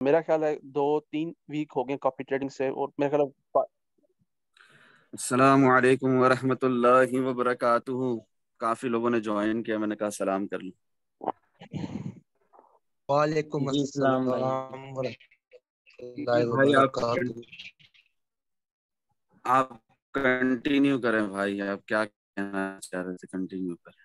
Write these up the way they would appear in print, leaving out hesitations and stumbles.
मेरा ख्याल है 2-3 वीक हो गए कॉपी ट्रेडिंग से, और मेरा ख्याल है अस्सलामु अलैकुम वरहमतुल्लाहि वबरकातुहू। काफी लोगों ने ज्वाइन किया, मैंने कहा सलाम कर लूं। वालेकुम जी सलाम भाई। अस्सलाम जी वरहमतुल्लाहि भाई, वबरकातुहू। आप कंटिन्यू करें भाई। आप क्या कहना चाह रहे थे? कंटिन्यू करें।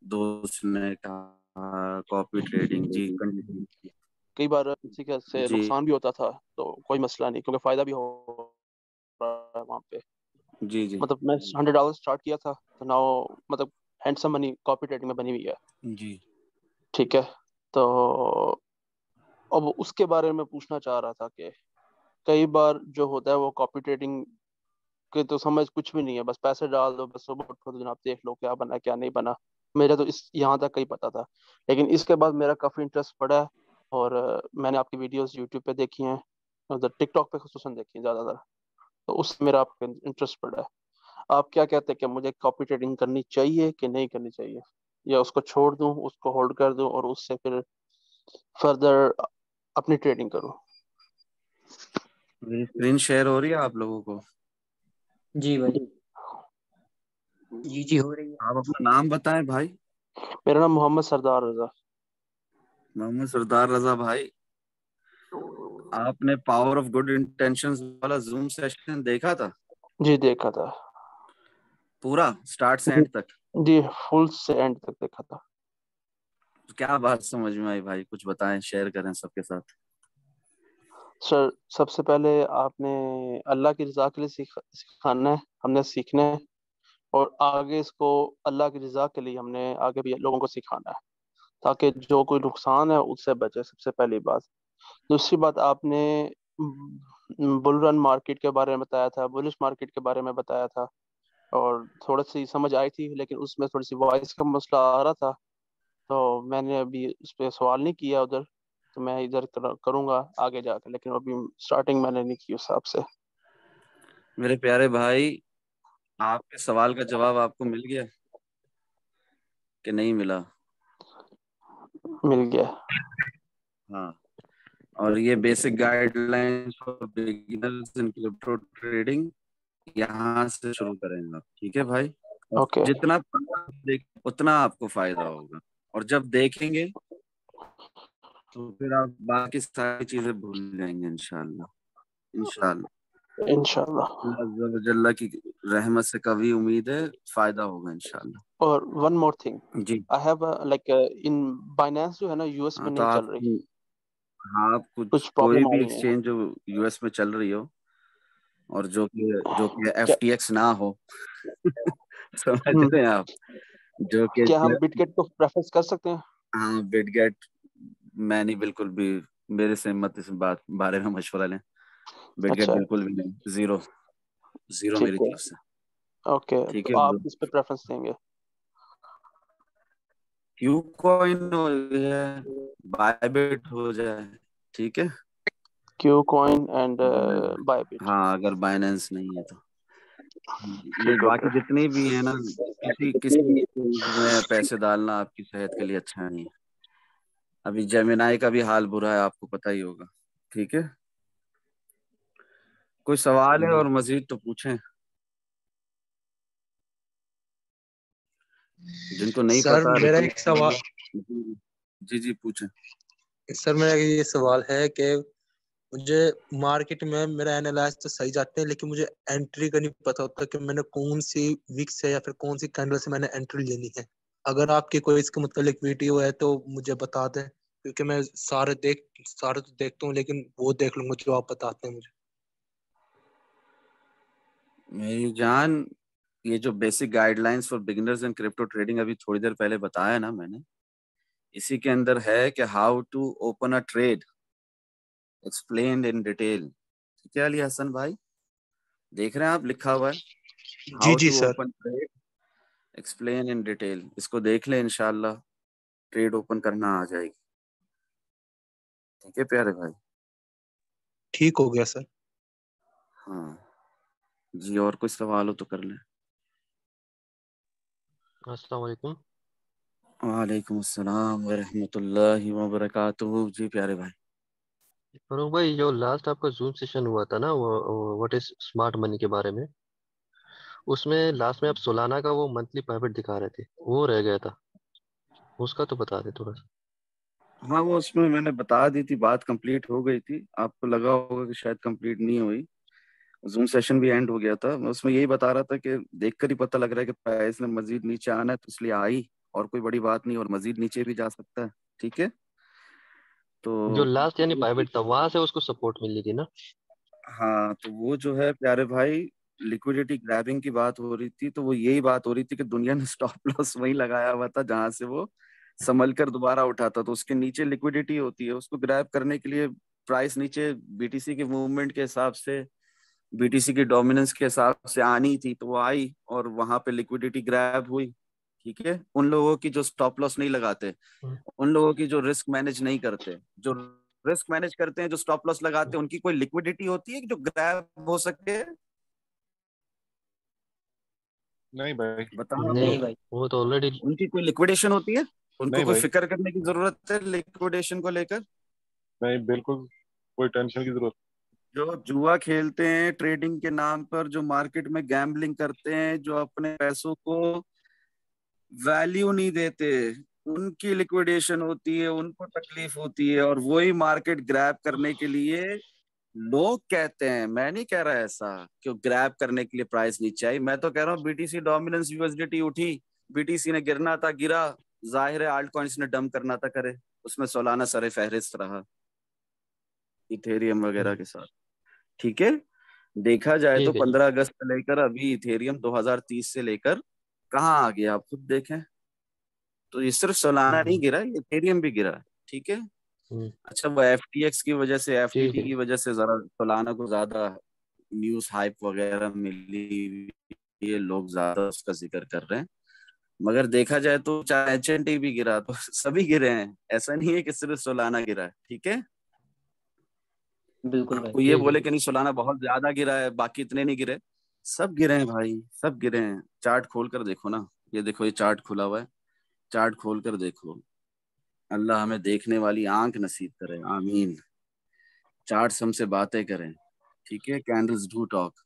दोस्त ने कहा कॉपी ट्रेडिंग। जी कंटिन्यू। कई बार किसी का से जी नुकसान भी होता था, तो कोई मसला नहीं, क्योंकि फायदा भी हो रहा है वहाँ पे। जी जी मतलब मैं $100 स्टार्ट किया था, तो नाउ मतलब हैंडसम मनी कॉपी ट्रेडिंग में बनी हुई है। जी। ठीक है। तो अब उसके बारे में पूछना चाह रहा था कि कई बार जो होता है वो कॉपी ट्रेडिंग के तो समझ कुछ भी नहीं है, बस पैसे डाल दो, बस सुबह उठो तो जनाब देख लो क्या बना क्या नहीं बना। मेरे तो इस यहाँ तक ही पता था, लेकिन इसके बाद मेरा काफी इंटरेस्ट पड़ा है। और मैंने आपकी वीडियोस यूट्यूब पे देखी हैं, उधर टिकटॉक पे खुसूसन देखी हैं ज्यादातर। तो उससे मेरा आपका इंटरेस्ट पड़ा है। आप क्या कहते हैं कि मुझे कॉपी ट्रेडिंग करनी चाहिए कि नहीं करनी चाहिए, या उसको छोड़ दूं, उसको होल्ड कर दूं और उससे फिर फर्दर अपनी ट्रेडिंग करूं? मेरी स्क्रीन शेयर हो रही है आप लोगों को? जी भाई। जी जी हो रही है। आप अपना नाम बताएं भाई। मेरा नाम मोहम्मद सरदार रजा। मोहम्मद सरदार रजा भाई। आपने पावर ऑफ गुड इंटेंशंस वाला जूम सेशन देखा था? जी देखा था। पूरा स्टार्ट से जी एंड तक? जी, फुल से एंड तक देखा था। क्या बात समझ में आई भाई? कुछ बताएं, शेयर करें सबके साथ। सर, सबसे पहले आपने अल्लाह की रजा के लिए सिखाना है, हमने सीखना है। और आगे इसको अल्लाह की रजा के लिए हमने आगे भी लोगों को सिखाना है, ताकि जो कोई नुकसान है उससे बचे, सबसे पहली बात। दूसरी बात, आपने बुल रन मार्केट के बारे में बताया था, बुलिश मार्केट के बारे में बताया था, और थोड़ी सी समझ आई थी, लेकिन उसमें थोड़ी सी वॉइस का मसला आ रहा था। तो मैंने अभी उस पर सवाल नहीं किया उधर, तो मैं इधर करूंगा आगे जाकर, लेकिन अभी स्टार्टिंग मैंने नहीं की उस हिसाब से। मेरे प्यारे भाई, आपके सवाल का जवाब आपको मिल गया कि नहीं मिला? मिल गया। हाँ। और ये basic guidelines for beginners in crypto trading यहाँ से शुरू करेंगे आप, ठीक है भाई? और ओके। जितना उतना आपको फायदा होगा। और जब देखेंगे तो फिर आप बाकी सारी चीजें भूल जाएंगे इंशाल्लाह। इंशाल्लाह इंशाल्लाह। अल्लाह अज़्ज़ा व जल्ला की रहमत से कभी उम्मीद है, फायदा होगा इंशाल्लाह। और वन मोर थिंग, जी। I have like in Binance जो है ना, यूएस हाँ में तो नहीं चल आप, रही। हाँ, आप कुछ कुछ कोई प्रॉब्लम आ भी रही है। एक्सचेंज जो यूएस में चल रही हो और जो कि क्या एफटीएक्स ना हो समझ हम्म, रहे हैं आप? जो कि क्या हम बिटकेट को प्रेफरेंस कर सकते हैं? हाँ, बिटगेट। मैं नहीं, बिल्कुल भी मेरे से मत इस बात बारे में मशवरा लें। बिटगेट अच्छा। बिल्कुल भी नहीं, जीरो। जीरो ठीक मेरी है। तरफ से। ओके, ठीक तो है आप ब्रो। किस पे प्रेफरेंस देंगे? क्यू कॉइन हो गया, बायबिट हो जाए, ठीक है। Q coin and Bybit. Bybit. हाँ, अगर बाइनेंस नहीं है तो। ये ठीक है, बाकी ओके। जितने भी है ना, किसी किसी में पैसे डालना आपकी सेहत के लिए अच्छा नहीं है। अभी जेमिनाई का भी हाल बुरा है, आपको पता ही होगा। ठीक है। कोई सवाल है और मजीद तो पूछें, जिनको नहीं सर पता मेरा रिपीट एक करें। सवाल जी जी जी, पूछें। सर मेरा ये सवाल है कि मुझे मार्केट में मेरा एनालाइज तो सही जाते हैं, लेकिन मुझे एंट्री का नहीं पता होता कि मैंने कौन सी विक से या फिर कौन सी कैंडल से मैंने एंट्री लेनी है। अगर आपकी कोई इसके मतलब वीडियो है तो मुझे बता दें, क्योंकि मैं सारे तो देखता हूँ, लेकिन वो देख लूंगा जो आप बताते हैं मुझे। मेरी जान, ये जो basic guidelines for beginners in crypto trading अभी थोड़ी देर पहले बताया ना मैंने, इसी के अंदर है कि how to open a trade explained in detail. ठीक है अली हसन भाई, देख रहे हैं आप? लिखा हुआ है जी हाउ जी to sir. Open trade explain in detail. इसको देख लें, इंशाल्लाह ट्रेड ओपन करना आ जाएगी। ठीक है प्यारे भाई। ठीक हो गया सर। हाँ जी, और कुछ सवाल हो तो कर लें। अस्सलाम वालेकुम। वालेकुम अस्सलाम वरहमतुल्लाहि वबरकातुहू। जी प्यारे भाई। फरूक भाई, जो लास्ट आपका जूम सेशन हुआ था ना, वो व्हाट इज स्मार्ट मनी के बारे में, उसमें लास्ट में आप सोलाना का वो मंथली प्राइवेट दिखा रहे थे, वो रह गया था, उसका तो बता दे थोड़ा सा। हाँ, वो उसमें मैंने बता दी थी, बात कंप्लीट हो गई थी, आपको लगा होगा कि शायद कंप्लीट नहीं हुई। जूम सेशन भी एंड हो गया था, मैं उसमें यही बता रहा था कि देखकर ही पता लग रहा है कि प्राइस ने मजीद नीचे आना है, तो इसलिए आई, और कोई बड़ी बात नहीं, और मजीद नीचे भी जा सकता है। ठीक है, जो तो लास्ट यानी प्राइवेट था, वहां से उसको सपोर्ट मिली थी ना। हाँ, तो वो जो है प्यारे भाई, लिक्विडिटी ग्रैबिंग की बात हो रही थी, तो वो यही बात हो रही थी कि दुनिया ने स्टॉप लॉस वहीं लगाया हुआ था जहां से वो संभल कर दोबारा उठाता, तो उसके नीचे लिक्विडिटी होती है, उसको ग्रैब करने के लिए प्राइस नीचे बीटीसी के मूवमेंट के हिसाब से, बीटीसी की डोमिनेंस के हिसाब से आनी थी, तो वो आई और वहां पे लिक्विडिटी ग्रैब हुई। ठीक है, उन लोगों की जो स्टॉप लॉस नहीं लगाते, हम्म, उन लोगों की जो रिस्क मैनेज नहीं करते, जो रिस्क मैनेज करते हैं, जो स्टॉप लॉस लगाते हैं, उनकी कोई लिक्विडिटी होती है कि जो ग्रैब हो सके? नहीं भाई, बताओ आप नहीं, नहीं लोग, भाई। वो तो ऑलरेडी। उनकी कोई लिक्विडेशन होती है? उनको नहीं कोई भाई, फिक्र करने की जरूरत है लिक्विडेशन को लेकर? नहीं, बिल्कुल कोई टेंशन की जरूरत। जो जुआ खेलते हैं ट्रेडिंग के नाम पर, जो मार्केट में गैम्बलिंग करते हैं, जो अपने पैसों को वैल्यू नहीं देते, उनकी लिक्विडेशन होती है, उनको तकलीफ होती है, और वही मार्केट ग्रैब करने के लिए लोग कहते हैं, मैं नहीं कह रहा ऐसा कि ग्रैब करने के लिए प्राइस नीचे आई, मैं तो कह रहा हूँ बीटीसी डोमिनेंस, यूएसडीटी उठी, बीटीसी ने गिरना था गिरा, जाहिर है आल्ट कॉइन्स ने डंप करना था करे, उसमें सोलाना सरे फहरिस्त रहा इथेरियम वगैरह के साथ। ठीक है, देखा जाए तो ठीक है जी। 15 अगस्त से लेकर अभी इथेरियम 2030 से लेकर कहाँ आ गया, आप खुद देखें। तो ये सिर्फ सोलाना नहीं हम्म, गिरा, ये इथेरियम भी गिरा। ठीक है, हम्म, अच्छा, वो एफटीएक्स की वजह से, ठीक एफटीटी है। की वजह से जरा सोलाना को ज्यादा न्यूज हाइप वगैरह मिली, ये लोग ज्यादा उसका जिक्र कर रहे हैं, मगर देखा जाए तो चाहे एचएनटी भी गिरा तो सभी गिरे हैं, ऐसा नहीं है कि सिर्फ सोलाना गिरा है। ठीक है, बिल्कुल भाई। आपको ये ठीक है बोले जी। कि नहीं सोलाना बहुत ज्यादा गिरा है बाकी इतने नहीं गिरे, सब गिरे हैं भाई, सब गिरे हैं। चार्ट खोल कर देखो ना, ये देखो, ये चार्ट खुला हुआ है, चार्ट खोल कर देखो, अल्लाह हमें देखने वाली आंख नसीब करे, आमीन। चार्ट्स हमसे बातें करें, ठीक है, कैंडल्स डू टॉक।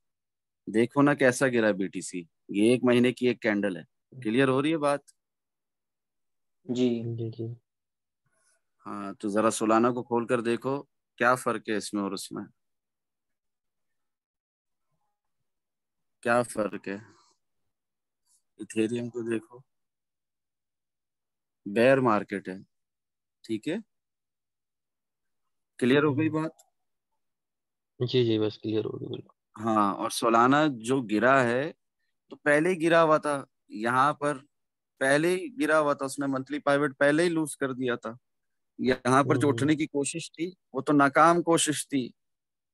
देखो ना कैसा गिरा बीटीसी, ये 1 महीने की एक कैंडल है, क्लियर हो रही है बात? जी। जी जी। हाँ, तो जरा सोलाना को खोल कर देखो, क्या फर्क है इसमें और उसमें, क्या फर्क है? इथेरियम को देखो, बेयर मार्केट है। ठीक है, क्लियर हो गई बात? जी जी, बस क्लियर हो गया बिल्कुल। हाँ, और सोलाना जो गिरा है, तो पहले ही गिरा हुआ था यहाँ पर, पहले ही गिरा हुआ था, उसने मंथली पाइवेट पहले ही लूज कर दिया था। यहाँ पर जो हम्म, उठने की कोशिश थी, वो तो नाकाम कोशिश थी।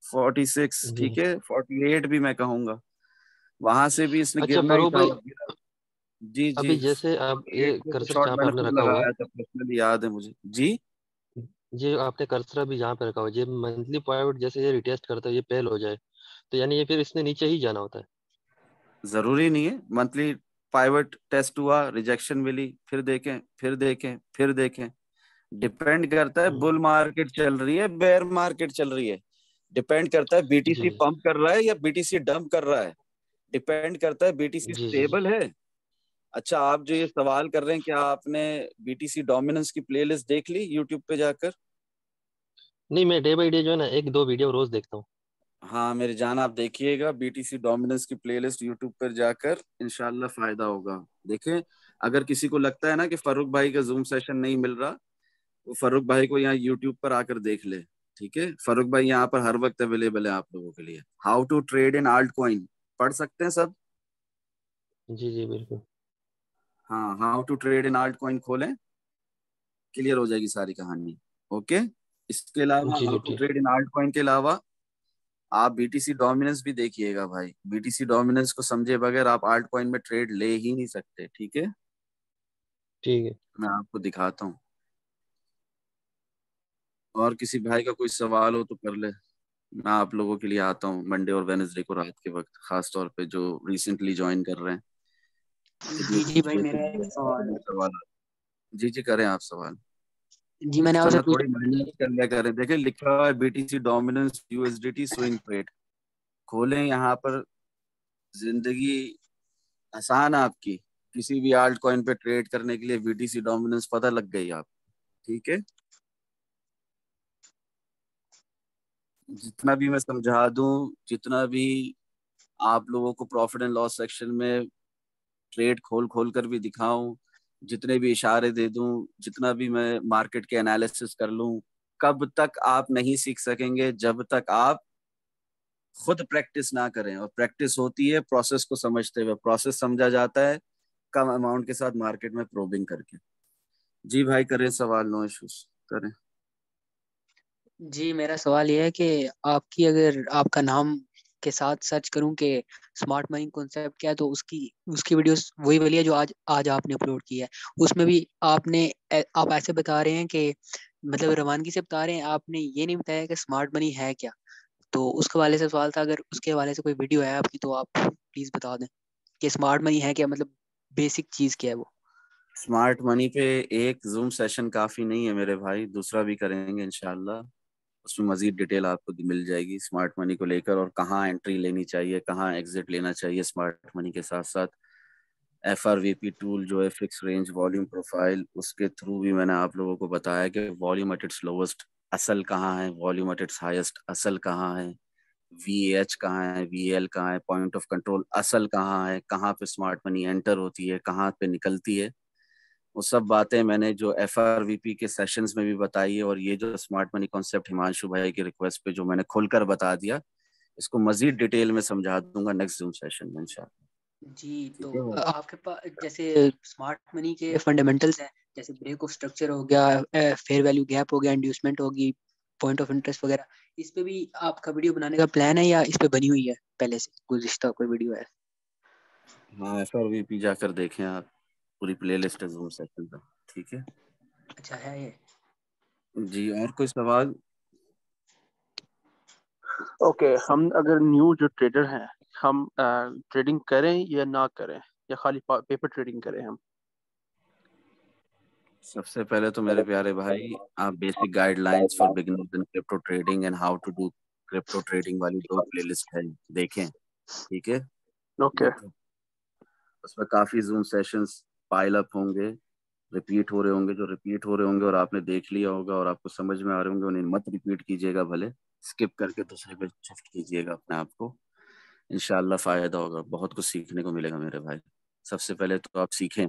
46, जी। ठीक है, 48 भी मैं कहूंगा, वहां से भी इसने अच्छा गिरना ही फरूक था भाई, और गिरा। जी जी, अभी जैसे आप ये 48 में तो कर्सर शॉर्ट जहाँ पे मैंने आपने खुद रखा हुआ है, लगाया था पर्सनली, याद है मुझे जी। ये आपने कर्सर अभी जहाँ पे रखा हुआ है, ये मंथली प्राइवेट जैसे ये रिटेस्ट करता है, ये फेल हो जाए, तो यानी ये फिर इसने नीचे ही जाना होता है। जरूरी नहीं है, मंथली पाइवट टेस्ट हुआ, रिजेक्शन मिली, फिर देखें, फिर देखें, फिर देखें, डिपेंड करता है हम्म, बुल मार्केट चल रही है, बेयर मार्केट चल रही है, डिपेंड करता है बीटीसी जी पंप कर रहा है या बीटीसी डंप कर रहा है, डिपेंड करता है बीटीसी जी जी जी। स्टेबल है। अच्छा, आप जो ये सवाल कर रहे हैं, क्या आपने बीटीसी डोमिनेंस की प्लेलिस्ट देख ली यूट्यूब पे जाकर? नहीं, मैं डे बाई डे जो है ना, एक दो वीडियो रोज देखता हूँ। हाँ मेरे जान, आप देखिएगा बीटीसी डोमिनेंस की प्लेलिस्ट यूट्यूब पर जाकर, इंशाल्लाह फायदा होगा। देखें, अगर किसी को लगता है ना कि फारूक भाई का जूम सेशन नहीं मिल रहा, वो फारूक भाई को यहाँ यूट्यूब पर आकर देख ले। ठीक है, फारूक भाई यहाँ पर हर वक्त अवेलेबल है आप लोगों के लिए। How to trade in altcoin पढ़ सकते हैं सब। जी जी बिल्कुल। हाँ, how to trade in altcoin खोलें, क्लियर हो जाएगी सारी कहानी। ओके, इसके अलावा जी हाउ जी टू ठीक। ट्रेड इन आल्ट कॉइन के अलावा आप बीटीसी डोमिनेंस भी देखिएगा भाई, बीटीसी डोमिनेंस को समझे बगैर आप आल्ट कॉइन में ट्रेड ले ही नहीं सकते। ठीक है, ठीक है। मैं आपको दिखाता हूँ, और किसी भाई का कोई सवाल हो तो कर ले, मैं आप लोगों के लिए आता हूँ मंडे और वेनेसडे को रात के वक्त, खास तौर पे जो रिसेंटली ज्वाइन कर रहे हैं, कितनी जी जी भाई, खुशी होती मेरा है एक जब सवाल नए है। सवाल। जी जी, करें आप सवाल। जी मैंने इस आपसे समय पूछा। थोड़ी मेहनत कर लिया करें। देखें लिखा हुआ है BTC dominance USDT swing trade, खोलें यहाँ पर, जिंदगी आसान है आपकी। किसी भी आल्ट कॉइन पे ट्रेड करने के लिए बीटीसी डोमिनेंस पता लग गई आप, ठीक है। जितना भी मैं समझा दूं, जितना भी आप लोगों को प्रॉफिट एंड लॉस सेक्शन में ट्रेड खोल खोल कर भी दिखाऊं, जितने भी इशारे दे दूं, जितना भी मैं मार्केट के एनालिसिस कर लूं, कब तक आप नहीं सीख सकेंगे जब तक आप खुद प्रैक्टिस ना करें। और प्रैक्टिस होती है प्रोसेस को समझते हुए, प्रोसेस समझा जाता है कम अमाउंट के साथ मार्केट में प्रोबिंग करके। जी भाई करें सवाल, नो इश्यूज करें। जी मेरा सवाल ये है कि आपकी, अगर आपका नाम के साथ सर्च करूं कि स्मार्ट मनी कॉन्सेप्ट क्या है, तो उसकी उसकी वीडियोस वही वाली है जो आज आज आपने अपलोड की है। उसमें भी आप ऐसे बता रहे हैं कि मतलब रवानगी से बता रहे हैं, आपने ये नहीं बताया कि स्मार्ट मनी है क्या। तो उसके हवाले से सवाल था, अगर उसके हवाले से कोई वीडियो है आपकी तो आप प्लीज बता दें कि स्मार्ट मनी है क्या, मतलब बेसिक चीज क्या है वो। स्मार्ट मनी पे एक जूम सेशन काफी नहीं है मेरे भाई, दूसरा भी करेंगे इंशाल्लाह। उसमें मजीद डिटेल आपको मिल जाएगी स्मार्ट मनी को लेकर, और कहाँ एंट्री लेनी चाहिए, कहाँ एग्जिट लेना चाहिए स्मार्ट मनी के साथ साथ। FRVP टूल जो है, फिक्स रेंज वॉल्यूम प्रोफाइल, उसके थ्रू भी मैंने आप लोगों को बताया कि वॉल्यूम एट इट्स लोवेस्ट असल कहाँ है, वॉल्यूम एट इट्स हाईएस्ट असल कहाँ है, VH कहाँ है, VL कहाँ है, पॉइंट ऑफ कंट्रोल असल कहाँ है, कहाँ पे स्मार्ट मनी एंटर होती है, कहाँ पे निकलती है। वो सब बातें मैंने जो FRVP के सेशंस में भी बताई है, और ये जो स्मार्ट मनी कॉन्सेप्ट हिमांशु भाई की रिक्वेस्ट पे जो मैंने खोलकर बता दिया, इसको मजीद डिटेल में समझा दूंगा नेक्स्ट जूम सेशन में इंशाल्लाह। जी तो ठीक है भाई। आपके पास जैसे स्मार्ट मनी के फंडामेंटल्स हैं, जैसे ब्रेक ऑफ स्ट्रक्चर हो गया, फेयर वैल्यू गैप हो गया, इंड्यूसमेंट होगी, पॉइंट ऑफ इंटरेस्ट वगैरह, इस पे भी आपका वीडियो बनाने का प्लान है या इस पे बनी हुई है पहले से गुज़िश्ता कोई वीडियो है। हाँ FRVP जाकर देखें आप, पूरी प्लेलिस्ट है जूम सेशन का, ठीक है। अच्छा है ये। जी और कोई सवाल? ओके, हम अगर न्यू जो ट्रेडर हैं, हम ट्रेडिंग करें या ना करें, या खाली पेपर ट्रेडिंग करें हम? सबसे पहले तो मेरे प्यारे भाई, आप basic guidelines for beginners in crypto trading and how to do crypto trading वाली 2 प्लेलिस्ट है, देखें, ठीक है। ओके। उसमें काफी जूम सेशंस पाइल अप होंगे, रिपीट हो रहे होंगे, जो रिपीट हो रहे होंगे और आपने देख लिया होगा और आपको समझ में आ रहे होंगे, उन्हें मत रिपीट कीजिएगा, भले स्किप करके दूसरे पे शिफ्ट कीजिएगा अपने आप को। इंशाल्लाह फायदा होगा, बहुत कुछ सीखने को मिलेगा मेरे भाई। सबसे पहले तो आप सीखें,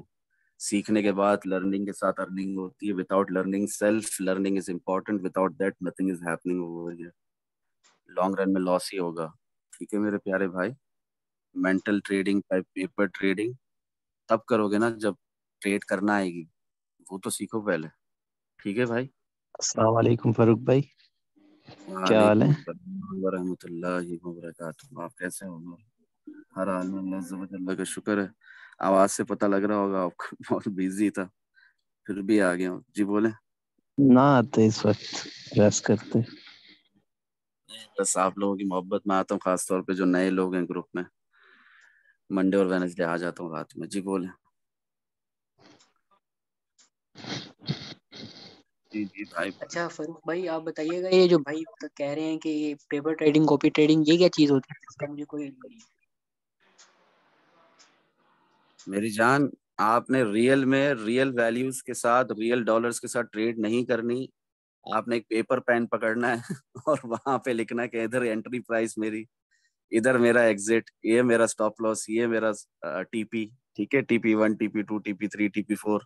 सीखने के बाद लर्निंग के साथ अर्निंग होती है। Without learning, self learning is important, without that nothing is happening over here. Long run में लॉस ही होगा, ठीक है मेरे प्यारे भाई। मेंटल ट्रेडिंग, पेपर ट्रेडिंग तब करोगे ना जब ट्रेड करना आएगी, वो तो सीखो पहले, ठीक है भाई। अस्सलाम वालेकुम फारूक भाई, क्या हाल वालेकुम है? अस्सलाम वरहमतुल्लाहि वबरकातुहू। आप कैसे हो? हर हाल में अल्लाह अज़्ज़ा व जल्ल का शुक्र है। आवाज से पता लग रहा होगा आपको बहुत बिजी था, फिर भी आ गया हूँ। जी बोले। ना आते इस वक्त रेस्ट करते। बस आप लोगों की मोहब्बत में आता हूँ, खासतौर पे जो नए लोग हैं ग्रुप में। मंडे और वेनसडे आ जाता हूँ रात में। जी बोले। जी जी भाई बोले। अच्छा फरूख भाई आप बताइएगा, ये जो भाई कह रहे हैं कि ये पेपर ट्रेडिंग, कॉपी ट्रेडिंग, ये क्या चीज़ होती है, इसका मुझे कोई इल्म नहीं है। मेरी जान, आपने रियल में रियल वैल्यूज के साथ, रियल डॉलर्स के साथ ट्रेड नहीं करनी। आपने एक पेपर पेन पकड़ना है और वहां पे लिखना है कि इधर एंट्री प्राइस मेरी, इधर मेरा एग्जिट, ये मेरा स्टॉप लॉस, ये मेरा TP, ठीक है, TP1, TP2, TP3, TP4।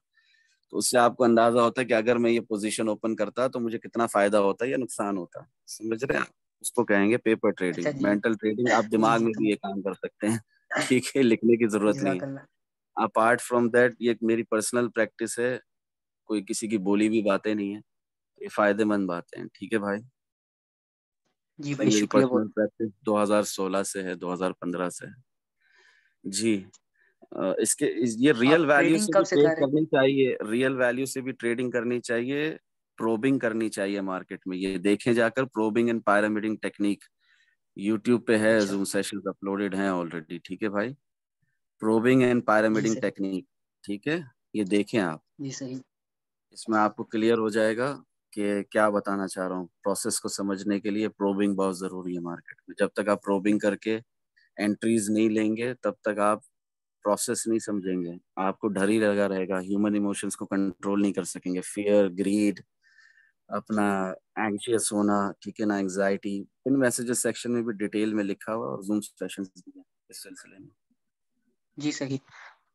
तो उससे आपको अंदाजा होता है कि अगर मैं ये पोजीशन ओपन करता तो मुझे कितना फायदा होता है या नुकसान होता है। समझ रहे हैं आप? उसको कहेंगे पेपर अच्छा ट्रेडिंग। जी। मेंटल ट्रेडिंग आप जी दिमाग जी में तुम भी ये काम कर सकते हैं ठीक है, लिखने की जरूरत नहीं है। जज़ाकल्लाह। अपार्ट फ्रॉम दैट, ये मेरी पर्सनल प्रैक्टिस है, कोई किसी की बोली हुई बातें नहीं है, ये फायदेमंद बातें हैं, ठीक है भाई। जी ये भाई मेरी शुक्रिया पर्सनल बहुत। प्रैक्टिस 2016 से है, 2015 से है। जी। इसके ये रियल आप वैल्यू ट्रेडिंग से भी कब ट्रेड सिखा रहे हैं? करनी चाहिए, रियल वैल्यू से भी ट्रेडिंग करनी चाहिए, प्रोबिंग करनी चाहिए मार्केट में। ये देखें जाकर, प्रोबिंग एंड पायरामिडिंग टेक्निक यूट्यूब पे है, अच्छा जूम सेशंस अपलोडेड हैं ऑलरेडी, ठीक है भाई। प्रोबिंग एंड जी पायरामिडिंग सही। टेक्निक, ठीक है, ये देखें आप। जी सही। इसमें आपको क्लियर हो जाएगा कि क्या बताना चाह रहा हूँ। प्रोसेस को समझने के लिए प्रोबिंग बहुत जरूरी है मार्केट में। जब तक आप प्रोबिंग करके एंट्रीज नहीं लेंगे तब तक आप प्रोसेस नहीं समझेंगे। आपको डर ही लगा रहेगा, ह्यूमन इमोशंस को कंट्रोल नहीं कर सकेंगे, फियर, ग्रीड, अपना एंग्जियस होना, ठीक है ना, एंग्जाइटी। इन मैसेजेस सेक्शन में भी डिटेल में लिखा हुआ और जूम सेशंस भी है इस सिलसिले में। जी सही।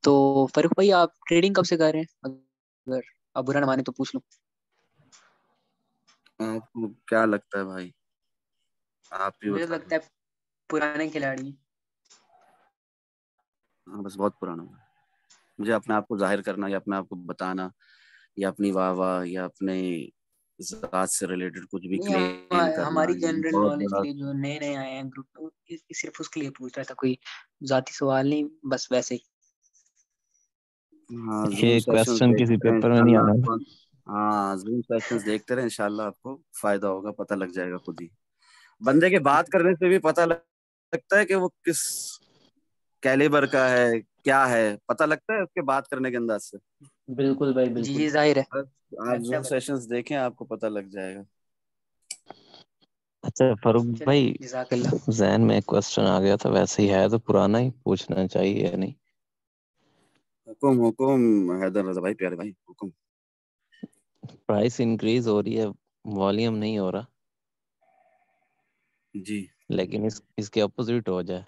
तो फरूख भाई आप ट्रेडिंग कब से कर रहे हैं, अगर आप बुरा ना माने तो पूछ लूं? आपको क्या लगता है भाई, आप भी मुझे बता तो दो। लगता है पुराने खिलाड़ी हैं। हाँ बस बहुत पुराना है। मुझे अपने आप को जाहिर करना या अपने आप को बताना या अपनी वाह वाह या अपने जात से रिलेटेड कुछ भी नहीं, क्लेम करना हमारी ये जनरल बहुत नॉलेज के बड़ा। लिए जो नए नए आए हैं ग्रुप में, सिर्फ उसके लिए पूछ रहा था, कोई जाती सवाल नहीं, बस वैसे ही। हाँ जूम ये सेशंस क्वेश्चन किसी देखते रहे पेपर में नहीं इंशाल्लाह आना। आपको। हाँ जूम सेशंस देखते रहे इंशाल्लाह आपको फायदा होगा, पता लग जाएगा खुद ही। बंदे के बात करने से भी पता लगता है कि वो किस कैलिबर का है, क्या है, पता लगता है उसके बात करने के अंदाज से। बिल्कुल भाई जी बिल्कुल। जी जाहिर है, बस आप लगता है जूम पता। सेशंस देखें आपको पता लग जाएगा। अच्छा फरूक चलिए भाई, जज़ाकल्लाह। जहन में एक क्वेश्चन आ गया था, वैसे ही है तो पुराना ही पूछना चाहिए या नहीं? हुकुम हुकुम हैदर रजा भाई, प्यारे भाई, हुकुम। प्राइस इंक्रीज हो रही है, वॉल्यूम नहीं हो रहा, जी। लेकिन इसके अपोजिट हो जाए,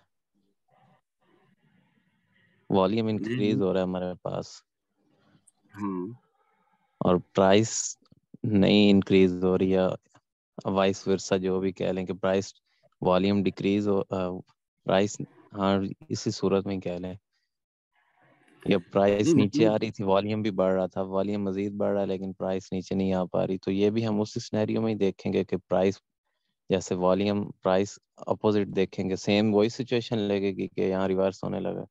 वॉल्यूम इंक्रीज नहीं। हो रहा है हमारे पास हाँ। और प्राइस नहीं इंक्रीज हो रही है, वाइस वर्सा जो भी कह लें कि प्राइस वॉल्यूम डिक्रीज हो, प्राइस, हाँ इसी सूरत में कह लें, या प्राइस नहीं नीचे मतलब आ रही थी, वॉल्यूम भी बढ़ रहा था, वॉल्यूम मजीद बढ़ रहा है लेकिन प्राइस नीचे नहीं आ पा रही, तो ये भी हम उस सिनेरियो में ही देखेंगे कि प्राइस जैसे वॉल्यूम प्राइस अपोजिट देखेंगे, सेम वही सिचुएशन लगेगी कि यहाँ रिवर्स होने लगा।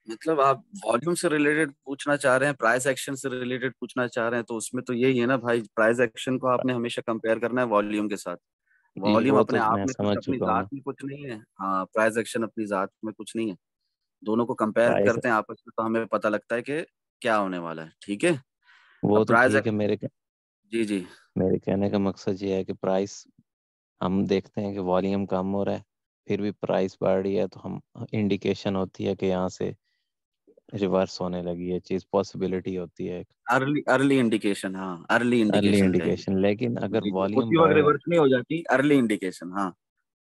मतलब आप वॉल्यूम से रिलेटेड पूछना चाह रहे हैं, प्राइस एक्शन से रिलेटेड पूछना चाह रहे हैं, तो उसमें तो यही है ना भाई, प्राइस एक्शन को आपने हमेशा कंपेयर करना है वॉल्यूम के साथ। जी वॉल्यूम वो अपने तो आप मैं में कुछ समझ अपनी चुका हूँ जात ना। में कुछ नहीं है। हाँ प्राइस एक्शन अपनी जात में कुछ नहीं है। दोनों को कंपेयर प्राइस, करते हैं आपस में तो हमें पता लगता है कि क्या होने वाला है, ठीक है। वो अब तो प्राइस ठीक है, एक्शन। जी जी। मेरे कहने का मकसद ये है कि प्राइस हम देखते हैं कि वॉल्यूम कम हो रहा है, फिर भी प्राइस बढ़ रही है, तो हम इंडिकेशन होती है कि यहाँ से रिवर्स होने लगी है चीज़, पॉसिबिलिटी होती है, अर्ली अर्ली इंडिकेशन, हाँ अर्ली अर्ली इंडिकेशन कहेंगे। इंडिकेशन। लेकिन अगर जी जी, वॉल्यूम उसी वक्त बढ़ रहा है, रिवर्स नहीं हो जाती, अर्ली इंडिकेशन, हाँ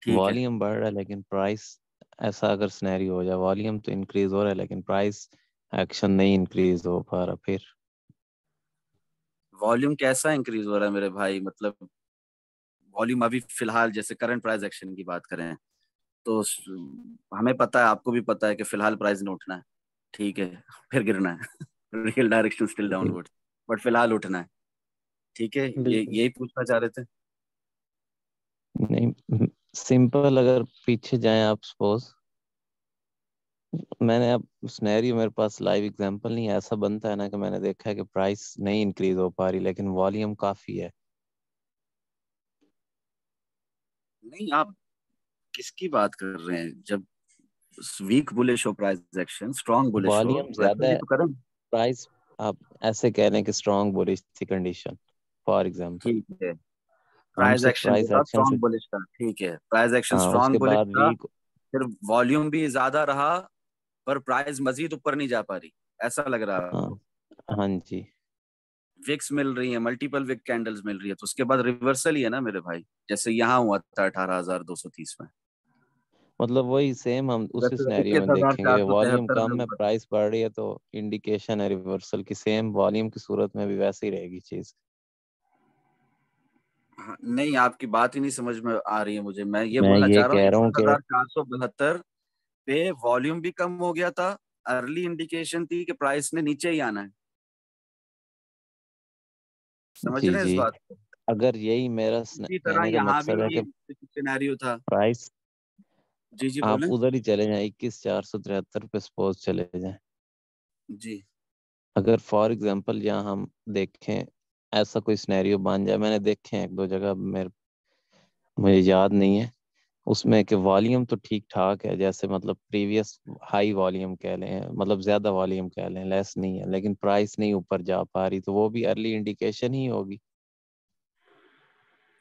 ठीक है। वॉल्यूम बढ़ रहा है लेकिन प्राइस, ऐसा अगर सिनेरियो हो जाए वॉल्यूम तो इंक्रीज हो रहा है लेकिन प्राइस एक्शन नहीं इंक्रीज हो पा रहा, फिर वॉल्यूम कैसा इंक्रीज हो रहा है मेरे भाई, मतलब वॉल्यूम अभी फिलहाल जैसे करंट प्राइस एक्शन की बात करें तो हमें पता है, आपको भी पता है कि फिलहाल प्राइस ने उठना है, ठीक है, फिर गिरना है। रियल डायरेक्शन स्टिल जी, डाउनवर्ड, बट फिलहाल उठना है, ठीक है। ये बिल्कुल। यही पूछना चाह रहे थे। नहीं, सिंपल अगर पीछे जाएं आप, सपोज मैंने अब सिनेरियो, मेरे पास लाइव एग्जांपल नहीं है, ऐसा बनता है ना कि मैंने देखा है कि प्राइस नहीं इंक्रीज हो पा रही लेकिन वॉल्यूम काफी है। नहीं आप किसकी बात कर रहे हैं, जब वीक बुलिश हो प्राइस एक्शन, स्ट्रॉन्ग बुलिश हो वॉल्यूम वैसा ज्यादा ही है, तो करें। प्राइस, आप ऐसे कह रहे हैं कि स्ट्रॉन्ग बुलिश थी कंडीशन, फॉर एग्जांपल, ठीक है, हम प्राइस सिर्फ एक्शन जो प्राइस था एक्शन से, स्ट्रॉन्ग बुलिश था, ठीक है, प्राइस एक्शन हाँ स्ट्रॉन्ग उसके बुलिश बाद था, वीक, फिर वॉल्यूम भी ज्यादा रहा पर प्राइस मजीद ऊपर नहीं जा पा रही, ऐसा लग रहा है हाँ आपको। हाँ जी, विक्स मिल रही है, मल्टीपल विक कैंडल्स मिल रही है, तो उसके बाद रिवर्सल ही है ना मेरे भाई, जैसे यहाँ हुआ था 18,230 में। मतलब वही सेम हम उसी वैसे सिनेरियो इक्कीस में हजार चार देखेंगे, सौ वॉल्यूम तिहत्तर में कम है, हुआ था। प्राइस बढ़ रही है, तो इंडिकेशन है रिवर्सल की, सेम वॉल्यूम की सूरत में भी वैसे ही रहेगी चीज। हाँ, नहीं आपकी बात ही नहीं समझ में आ रही है मुझे। मैं ये मैं बोलना ये चाह रहा हूँ कह रहा हूँ इकसठ कि हजार चार सौ बहत्तर पे वॉल्यूम भी कम हो गया था, अर्ली इंडिकेशन थी कि प्राइस ने नीचे ही आना है। समझ जी रहे हैं इस जी, बात को। अगर यही मेरा इसी तरह कहने का यहाँ भी मकसद है कि सिनेरियो था। प्राइस, जी जी आप बोले। उधर ही चले जाएं 21,473 पे सपोज चले जाएं, जी। अगर फॉर एग्जांपल यहाँ हम देखें, ऐसा कोई सिनेरियो बन जाए, मैंने देखे हैं एक दो जगह, मेरे मुझे याद नहीं है, उसमें कि वॉल्यूम तो ठीक ठाक है, जैसे मतलब प्रीवियस हाई वॉल्यूम कह लें, मतलब ज्यादा वॉल्यूम कह लें, लेस नहीं है, लेकिन प्राइस नहीं ऊपर जा पा रही, तो वो भी अर्ली इंडिकेशन ही होगी।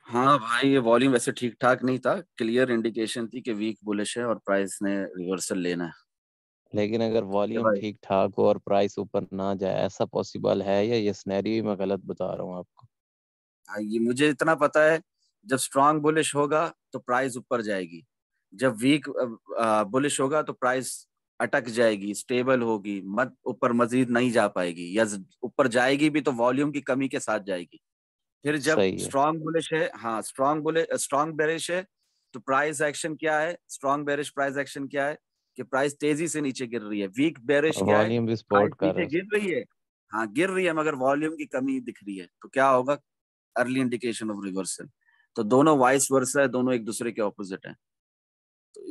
हाँ भाई, ये वॉल्यूम वैसे ठीक ठाक नहीं था, क्लियर इंडिकेशन थी कि वीक बुलिश है और प्राइस ने रिवर्सल लेना है। लेकिन अगर ठीक है वॉल्यूम भाई। ठीक ठाक हो और प्राइस ऊपर ना जाए, ऐसा पॉसिबल है या ये सिनेरियो मैं गलत बता रहा हूँ आपको? हाँ, ये मुझे इतना पता है, जब स्ट्रांग बुलिश होगा तो प्राइस ऊपर जाएगी, जब वीक बुलिश होगा तो प्राइस अटक जाएगी, स्टेबल होगी, मत ऊपर मजीद नहीं जा पाएगी, या ऊपर जाएगी भी तो वॉल्यूम की कमी के साथ जाएगी। फिर जब सही है। स्ट्रांग बुलिश है, हाँ स्ट्रांग बेरिश है, तो प्राइस एक्शन क्या है, स्ट्रांग बेरिश प्राइस एक्शन क्या है कि प्राइस तेजी से नीचे गिर रही है। वीक बेरिश क्या है, वॉल्यूम भी प्राइस सपोर्ट कर रहा नीचे है। गिर रही है, हाँ गिर रही है, मगर वॉल्यूम की कमी दिख रही है, तो क्या होगा, अर्ली इंडिकेशन ऑफ रिवर्सल। तो दोनों वाइस वर्सा है, दोनों एक दूसरे के ऑपोजिट है। तो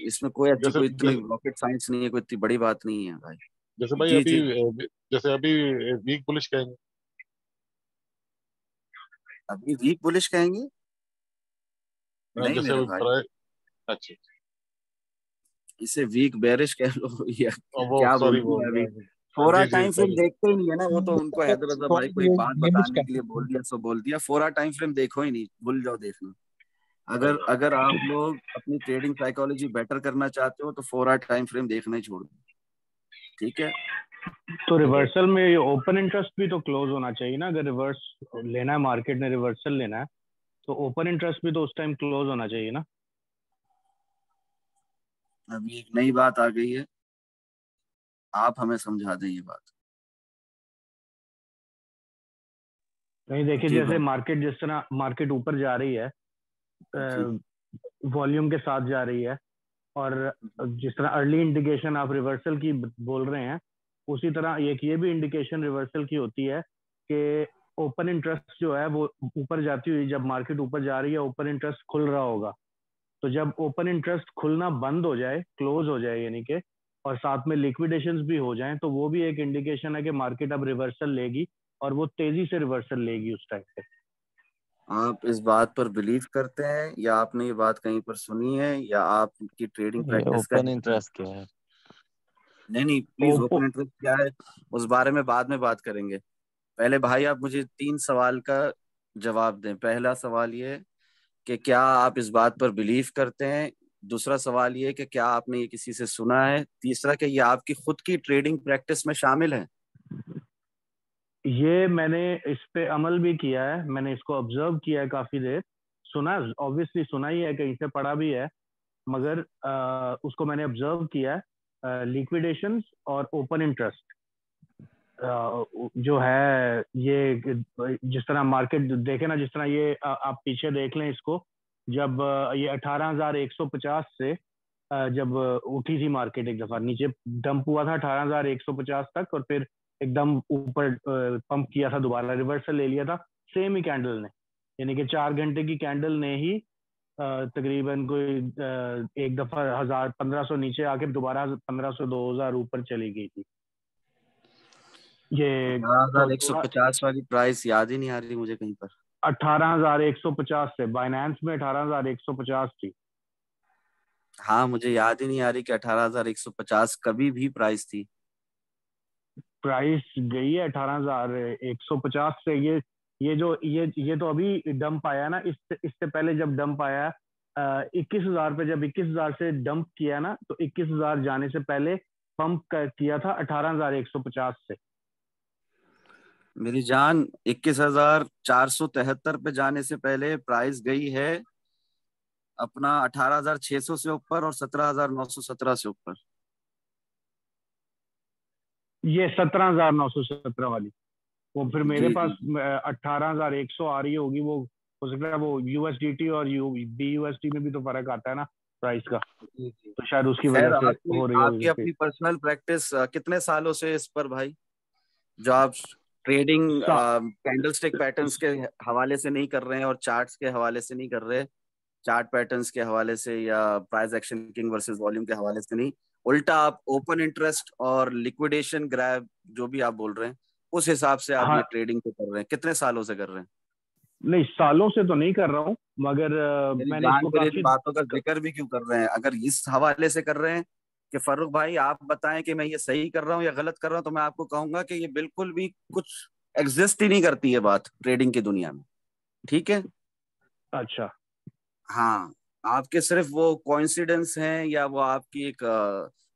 इसमें कोई अच्छी, जैसे कोई इतनी जैसे रॉकेट साइंस नहीं है, कोई इतनी बड़ी बात नहीं है भाई। जैसे भाई जी अभी जी। जैसे अभी वीक बुलिश कहेंगे। अभी वीक बुलिश कहेंगे? नहीं जैसे मेरे अभी भाई, प्राइस। अच्छा। इसे वीक बेरिश कह लो या वो क्या सॉरी बोल दूं वो मैं अभी। Four G time frame sorry. देखते ही नहीं है ना, वो तो उनको हैदर रजा भाई को एक बात बेरिश बताने कह के लिए सकते बोल हैं। दिया, सो बोल दिया। 4 टाइम फ्रेम देखो ही नहीं, भूल जाओ देखना। सही अगर बात। अगर आप लोग अपनी ट्रेडिंग साइकोलॉजी बेटर करना चाहते हो तो 4 टाइम फ्रेम देखना ही छोड़ दो। ठीक है। तो रिवर्सल में ये ओपन इंटरेस्ट भी तो क्लोज होना चाहिए ना, अगर रिवर्स लेना है, मार्केट ने रिवर्सल लेना है, तो ओपन इंटरेस्ट भी तो उस टाइम क्लोज होना चाहिए ना। अभी एक नई बात आ गई है, आप हमें समझा दें ये बात। नहीं देखिए, जी जैसे भाई। मार्केट जिस तरह मार्केट ऊपर जा रही है, जी वॉल्यूम के साथ जा रही है, और जिस तरह अर्ली इंडिकेशन आप रिवर्सल की बोल रहे हैं, उसी तरह एक ये भी इंडिकेशन रिवर्सल की होती है कि ओपन इंटरेस्ट जो है वो ऊपर जाती हुई, जब मार्केट ऊपर जा रही है ओपन इंटरेस्ट खुल रहा होगा, तो जब ओपन इंटरेस्ट खुलना बंद हो जाए, क्लोज हो जाए यानी कि, और साथ में लिक्विडेशंस भी हो जाएं, तो वो भी एक इंडिकेशन है कि मार्केट अब रिवर्सल लेगी, और वो तेजी से रिवर्सल लेगी उस टाइम पे। आप इस बात पर बिलीव करते हैं, या आपने ये बात कहीं पर सुनी है, या आपकी ट्रेडिंग ये प्रैक्टिस का ओपन हिस्सा है? इंटरेस्ट क्या है? नहीं नहीं, प्लीज, ओपन इंटरेस्ट क्या है उस बारे में बाद में बात करेंगे। पहले भाई आप मुझे 3 सवाल का जवाब दें। पहला सवाल ये है कि क्या आप इस बात पर बिलीव करते हैं, दूसरा सवाल ये है कि क्या आपने ये किसी से सुना है, तीसरा कि ये आपकी खुद की ट्रेडिंग प्रैक्टिस में शामिल है। ये मैंने इस पे अमल भी किया है, मैंने इसको ऑब्जर्व किया है काफी देर, सुना ऑब्वियसली सुना ही है, कहीं से पढ़ा भी है, मगर उसको मैंने ऑब्जर्व किया है। लिक्विडेशंस और ओपन इंटरेस्ट जो है, ये जिस तरह मार्केट देखे ना, जिस तरह ये आप पीछे देख लें इसको, जब ये 18,150 से जब उठी थी मार्केट, एक दफा नीचे डंप हुआ था 18,150 तक, और फिर एकदम ऊपर पंप किया था, दोबारा रिवर्सल ले लिया था सेम ही कैंडल ने, यानी कि 4 घंटे की कैंडल ने ही तकरीबन कोई एक दफा 1,000-1,500 नीचे आके दोबारा 1,500-2,000 ऊपर चली गई थी ये। तो 18,150 वाली प्राइस याद ही नहीं आ रही मुझे कहीं पर। 18,150 से बाइनेंस में 18,150 थी। हाँ, मुझे याद ही नहीं आ रही कि 18,150 कभी भी प्राइस थी। प्राइस गई है 18,150 से। ये तो अभी डंप आया ना, इससे पहले जब डंप आया 21,000 पे, जब 21,000 से डंप किया ना, तो 21,000 जाने से पहले पंप किया था 18,150 से। मेरी जान, 21,473 पे जाने से पहले प्राइस गई है अपना 18,600 से ऊपर और 17,917 से ऊपर। ये 17,917 वाली, वो फिर मेरे जी पास जी जी। 18,100 आ रही होगी, वो हो सकता है वो यूएसडीटी और बीयूएसडी में भी तो फर्क आता है ना प्राइस का, जी जी। तो शायद उसकी वजह खैर, से आपकी हो रही आपकी होगी। अपनी पर्सनल प्रैक्टिस कितने सालों से इस पर भाई, जो आप ट्रेडिंग सा, कैंडलस्टिक पैटर्न्स के हवाले से नहीं कर रहे हैं और चार्ट्स के हवाले से नहीं कर रहे, चार्ट पैटर्न्स के हवाले से या price action king versus volume के हवाले से नहीं, उल्टा आप ओपन इंटरेस्ट और लिक्विडेशन ग्रैब जो भी आप बोल रहे हैं, उस हिसाब से आप हाँ, ये ट्रेडिंग को कर रहे हैं, कितने सालों से कर रहे हैं? नहीं, सालों से तो नहीं कर रहा हूँ, मगर मेरी मैंने जान इसको मेरी काफी बातों का जिक्र भी क्यों कर रहे हैं? अगर इस हवाले से कर रहे हैं कि फर्रुख भाई आप बताएं कि मैं ये सही कर रहा हूँ या गलत कर रहा हूँ, तो मैं आपको कहूंगा कि ये बिल्कुल भी कुछ एग्जिस्ट ही नहीं करती है बात ट्रेडिंग की दुनिया में। ठीक है। अच्छा। हाँ, आपके सिर्फ वो कोइंसिडेंस हैं, या वो आपकी एक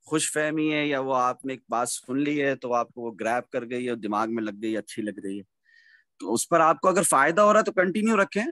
खुश फहमी है, या वो आपने एक बात सुन ली है तो आपको वो ग्रैब कर गई है, दिमाग में लग गई, अच्छी लग रही है, तो उस पर आपको अगर फायदा हो रहा है तो कंटिन्यू रखें।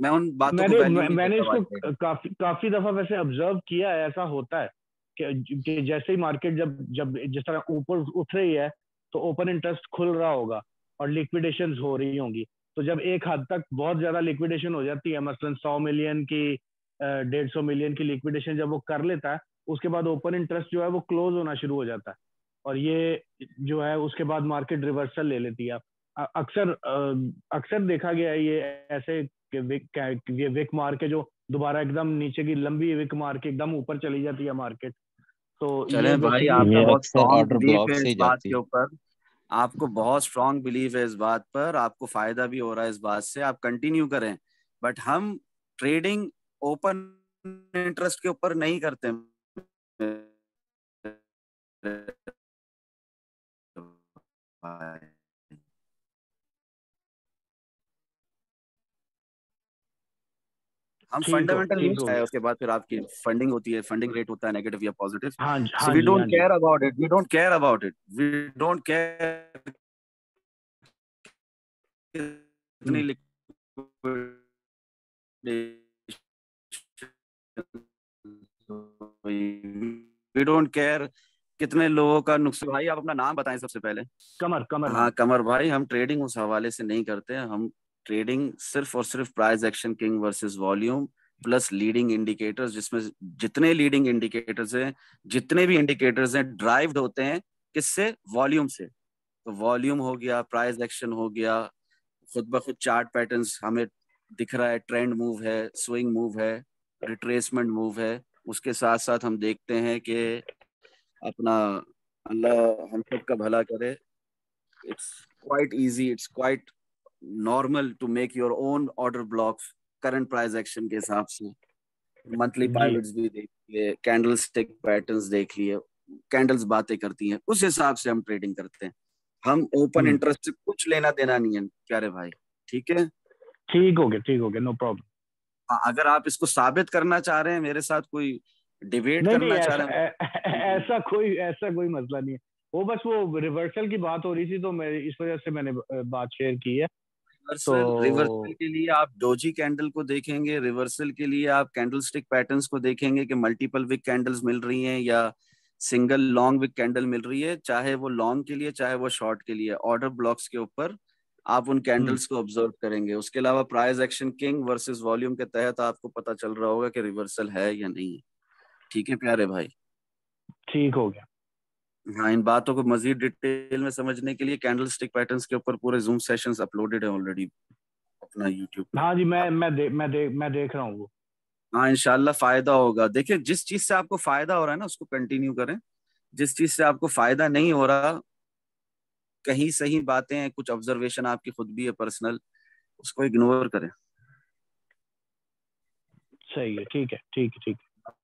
मैं उन बातों को वैल्यू नहीं मैंने देता इसको भाई। काफी काफी दफा वैसे ऑब्जर्व किया है, ऐसा होता है कि जैसे ही मार्केट जब जब जिस तरह ऊपर उठ रही है तो ओपन इंटरेस्ट खुल रहा होगा और लिक्विडेशन हो रही होंगी, तो जब एक हद तक बहुत ज्यादा लिक्विडेशन हो जाती है, मसलन 100 मिलियन की 150 मिलियन की लिक्विडेशन जब वो कर लेता है, उसके बाद ओपन इंटरेस्ट जो है वो क्लोज होना शुरू हो जाता है, और ये जो है उसके बाद मार्केट रिवर्सल ले लेती है। अक्सर अक्सर देखा गया है ये ऐसे ये विक मार के जो दोबारा एकदम नीचे की लंबी विक मार के एकदम ऊपर चली जाती है मार्केट, तो ये चले भाई, बेसिकली आपको ये बहुत अक्सर स्ट्रांग ऑर्डर बिलीफ ब्लॉक है से इस ही बात जाती के है। ऊपर, आपको बहुत स्ट्रांग बिलीफ है इस बात पर, आपको फायदा भी हो रहा है इस बात से, आप कंटिन्यू करें। बट हम ट्रेडिंग ओपन इंटरेस्ट के ऊपर नहीं करते। हम फंडामेंटल ठीक न्यूज हो है, गया। उसके बाद फिर आपकी फंडिंग होती है, फंडिंग रेट होता है नेगेटिव या पॉजिटिव। हाँ सो हाँ वी जी, डोंट हाँ जी। Care about it, we don't care about it, we don't care कितनी हम्म, वी डोंट केयर कितने लोगों का नुकसान। भाई आप अपना नाम बताएं सबसे पहले। कमर कमर हाँ नाम। कमर भाई, हम ट्रेडिंग उस हवाले से नहीं करते हैं। हम ट्रेडिंग सिर्फ और सिर्फ price action king versus volume plus leading indicators, जिसमें जितने लीडिंग इंडिकेटर्स हैं, जितने भी इंडिकेटर्स हैं, ड्राइव्ड होते हैं किससे? वॉल्यूम से। तो वॉल्यूम हो गया, प्राइस एक्शन हो गया, खुद ब खुद चार्ट पैटर्न्स हमें दिख रहा है, ट्रेंड मूव है, स्विंग मूव है, रिट्रेसमेंट मूव है। उसके साथ साथ हम देखते हैं कि अपना अल्लाह हम सब का भला करे, it's quite easy, it's quite normal to make your own order blocks current price action के हिसाब से। मंथली जी। पाइवट्स भी देख लिए, कैंडल स्टिक पैटर्न्स देख लिए, कैंडल्स बातें करती हैं, उस हिसाब से हम ट्रेडिंग करते हैं। हम ओपन हम्म, इंटरेस्ट से कुछ लेना देना नहीं है प्यारे भाई। ठीक है। ठीक हो गया, ठीक हो गया, नो प्रॉब्लम। हाँ, अगर आप इसको साबित करना चाह रहे हैं मेरे साथ, कोई डिबेट नहीं नहीं, करना चाह रहे हैं, ऐसा कोई मसला नहीं है, वो बस वो रिवर्सल की बात हो रही थी तो मैं इस वजह से मैंने बात शेयर की है। रिवर्सल रिवर्सल तो के लिए आप डोजी कैंडल को देखेंगे, रिवर्सल के लिए आप कैंडल स्टिक पैटर्न्स को देखेंगे कि मल्टीपल विक कैंडल्स मिल रही हैं या सिंगल लॉन्ग विक कैंडल मिल रही है, चाहे वो लॉन्ग के लिए चाहे वो शॉर्ट के लिए, ऑर्डर ब्लॉक्स के ऊपर आप उन हम्म, कैंडल्स को ऑब्जर्व करेंगे। उसके अलावा price action king versus volume के तहत आपको पता चल रहा होगा कि रिवर्सल है या नहीं है। ठीक है प्यारे भाई। ठीक हो गया। हाँ, इन बातों को मजीद डिटेल में समझने के लिए कैंडल स्टिक पैटर्न्स के ऊपर पूरे जूम सेशंस अपलोडेड है ऑलरेडी अपना यूट्यूब पे। हाँ जी, आप मैं देख रहा हूँ वो। हाँ, इंशाल्लाह फायदा होगा। देखिए, जिस चीज से आपको फायदा हो रहा है ना उसको कंटिन्यू करें, जिस चीज से आपको फायदा नहीं हो रहा, कहीं सही बातें हैं, कुछ ऑब्जर्वेशन आपकी खुद भी है पर्सनल, उसको इग्नोर करें। सही है, ठीक है, ठीक है, ठीक है।